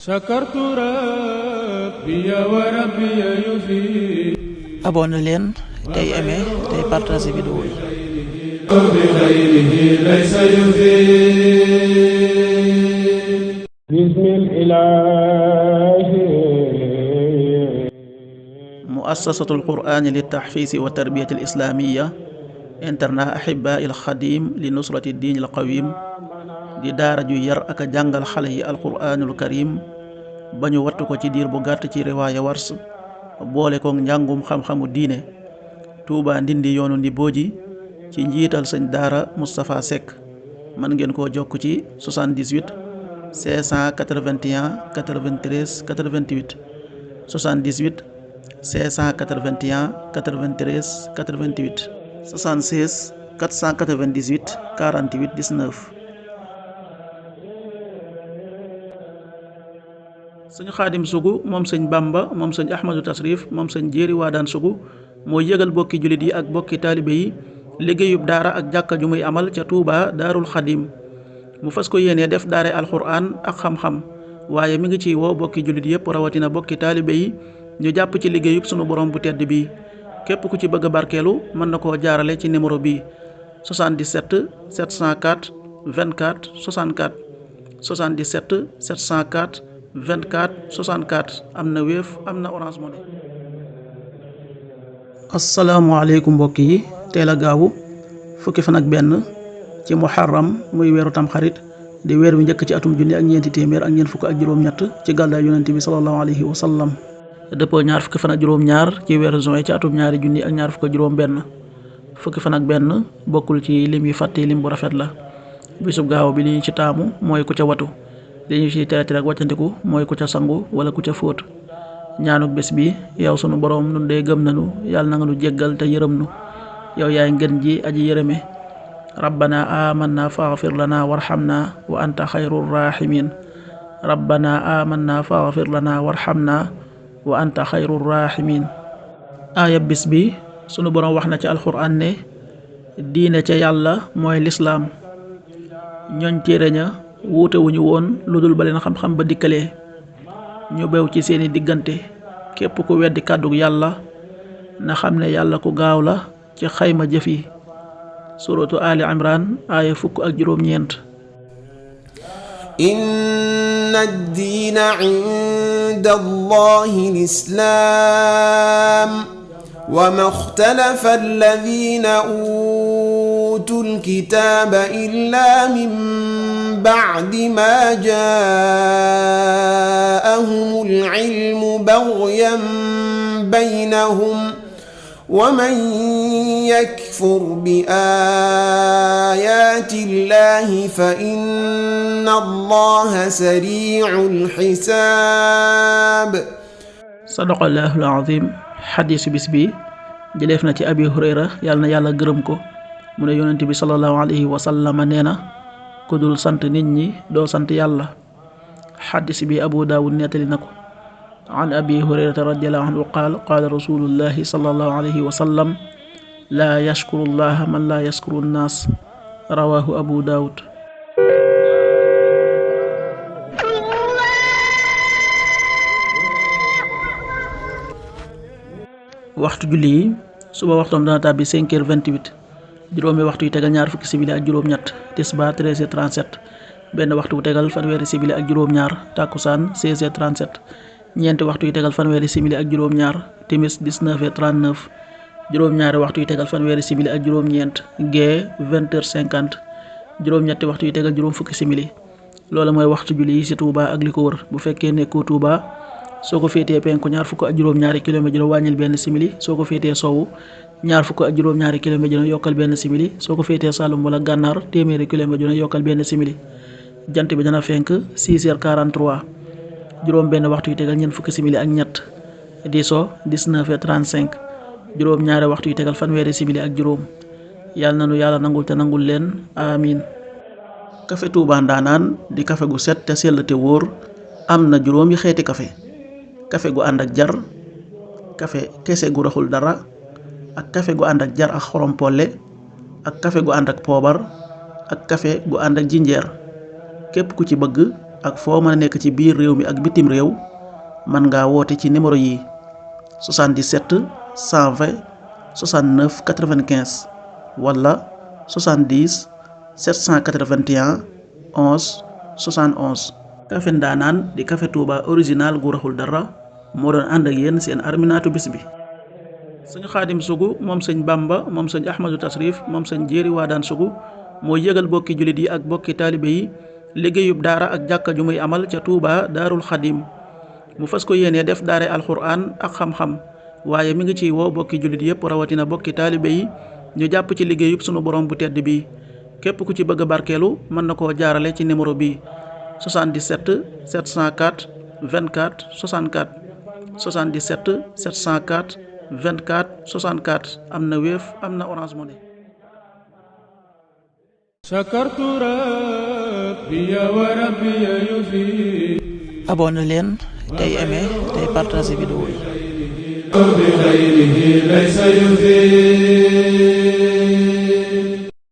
شكرت ربي وربي يفيد. abonné leen tey aimé tey partagé vidéo yi. بخيره ليس يفيد. بسم الإله. muassasatul qur'ani li tahfiisi wa tarbiyati al islamiya internat ahibaa il xadim li nusrati diin al qawim di daara ju yar ak a jàngal xale yi alquraanul karim ba ñu wattu ko ci diir bu gàtt ci riwaaya wars boole kook njàngum xam-xamu diine. Touba Ndindi yoonu Ndibooji ci njiital sëñ daara Moustapha Seck. mën ngeen koo jokk ci 78 581 93 88 78 581 93 88 76 498 48 19. sëñ Xaadim Sugu moom sëñ Bamba moom sëñ Ahmadou Tasrif moom sëñ Jéeri Waadaan Sugu mooy yëgal bokki jullit yi ak bokki taalibe yi liggéeyub daara ak jàkka ju muy amal ca Touba Daarul Xadim. mu fas ko yéenee def daare alxuraan ak xam-xam waaye mi ngi ciy woo bokki jullit yépp rawatina bokki taalibe yi ñu jàpp ci liggéeyub sunu borom bu tedd bi. képp ku ci bëgg a barkeelu mën na koo jaarale ci numéro bi 77 704 24 64 77 704 24 64 am na Wave am na Orange Money. asalaamaaleykum mbokk yi teel a gaawu fukki fan ak benn ci muharram muy weeru tamxarit di weer wi njëkk ci atum junni ak ñeenti téeméer ak ñeent fukk ak juróom-ñett ci gàddaay yonent bi sallallahu alayhi wa sallam. dëppoo ñaar fukki fan ak juróom-ñaar ci weeru juin ci atum ñaari junni ak ñaar fukk ak juróom-benn. fukki fan ak benn bokkul ci lim yi fàtte lim bu rafet la. bisub gaaw bi li ñu ci taamu mooy ku ca watu li ñu ci teeti rek wàccandiku mooy ku ca sangu wala ku ca fóot. ñaanuk bés bi yow sunu borom nun dee gëm nanu yàlla na nga nu jéggal te yërëm nu yow yaay ngën ji aji yërëme. rabbana amanna faghfir lana warhamna wa anta xayrur rahimin. rabbana amanna faghfir lana warhamna wa anta xayrur rahimin. aaya bis bi sunu borom wax na ci alxuraan ne diine ca yàlla mooy lislaam. ñooñ téere ña wuute wuñu woon lu dul ba leen xam-xam ba dikkalee ñu bew ci seeni diggante. képp ku weddi kàddug yàlla na xam ne yàlla ku gaaw la ci xayma jëf yi. suratu Ali Imran aaya fukk ak juróom-ñeent. inna ad-diina inda Allahi al-islaam wa ma ikhtalafa alladhiina uutul kitaaba illaa min ba'di maa jaa'ahumul ilmu baghyan baynahum wa man yakfur bi aayaati llaahi fa inna Allaha sariicul hisaab. sadaqallaahul aziim. xadiisu bis bi jëleef na ci abi hurayra yàlla na yàlla gërëm ko mu ne yonent bi sallallahu alayhi wa sallam nee na ku dul sant nit ñi doo sant yàlla. xadiis bi abu daawud nettali na ko an abi hurayrata radiyallahu anhu qaal qaala rasulullahi sallallahu alayhi wa sallam laa yashkuru llaha man laa yashkuru nnaas rawaahu abu daawud. waxtu julli yi suba waxtoom dana tàbbi 5h28 juróomi waxtu yu tegal ñaar fukki simili ak juróom-ñett tisbaar 13h37 benn waxtu bu tegal fanweeri simili ak juróom-ñaar takkusaan 16h37 ñeenti waxtu yu tegal fanweeri simili ak juróom-ñaar timis 19h39 juróom-ñaari waxtu yu tegal fanweeri simili ak juróom-ñeent gee 20h50 juróom-ñetti waxtu yu tegal juróom fukki simili. loolu mooy waxtu julli yi ci Touba ak li ko wër. bu fekkee nekkoo Touba soo ko féetee penku ñaar fukk ak juróom-ñaari kilomètre wàññil benn simili soo ko féetee sowwu ñaar fukk ak juróom-ñaari kilomètre yokkal benn simili soo ko féetee Saloum wala Gànnaar téeméeri kilomètre yokkal benn simili. jant bi dana fenk 6h43 juróom benn waxtu yu tegal ñeent fukki simili ak ñett di so 19h35 juróom ñaari waxtu yu tegal fanweeri simili ak juróom. yàlla na nu yàlla nangul te nangul leen amiin. café Touba Ndanaan di café gu set te sell te wóor am na juróomi xeeti café café gu ànd ak jar café kese gu raxul dara ak café gu ànd ak jar ak xorom polle ak café gu ànd ak poobar ak café gu ànd ak jinjeer. képp ku ci bëgg ak foo mën a nekk ci biir réew mi ak bitim réew mën ngaa woote ci numéro yi 77 120 69 95 wala 70 781 11 71. Café Ndaanaan di café Touba original gu raxul dara moo doon ànd ak yéen seen arminaatu bis bi. sëñ Xaadim Sugu moom sëñ Bamba moom sëñ Ahmadou Tasrif moom sëñ Jéeri Waadaan Sugu mooy yëgal bokki jullit yi ak bokki taalibe yi liggéeyub daara ak jàkka ju muy amal ca Touba Daarul Xadim mu fas ko yéenee def daare alxuraan ak xam-xam waaye mi ngi ciy woo bokki jullit yépp rawatina bokki taalibe yi ñu jàpp ci liggéeyub sunu borom bu tedd bi képp ku ci bëgg a barkeelu mën na koo jaarale ci numéro bi 77 704 24 64 77 704 24 64 am na Wave am na Orange Money. شكرت ربي وربي يفيد. abonné leen tey aimé tey partagé vidéo yi. بغيره ليس يفيد.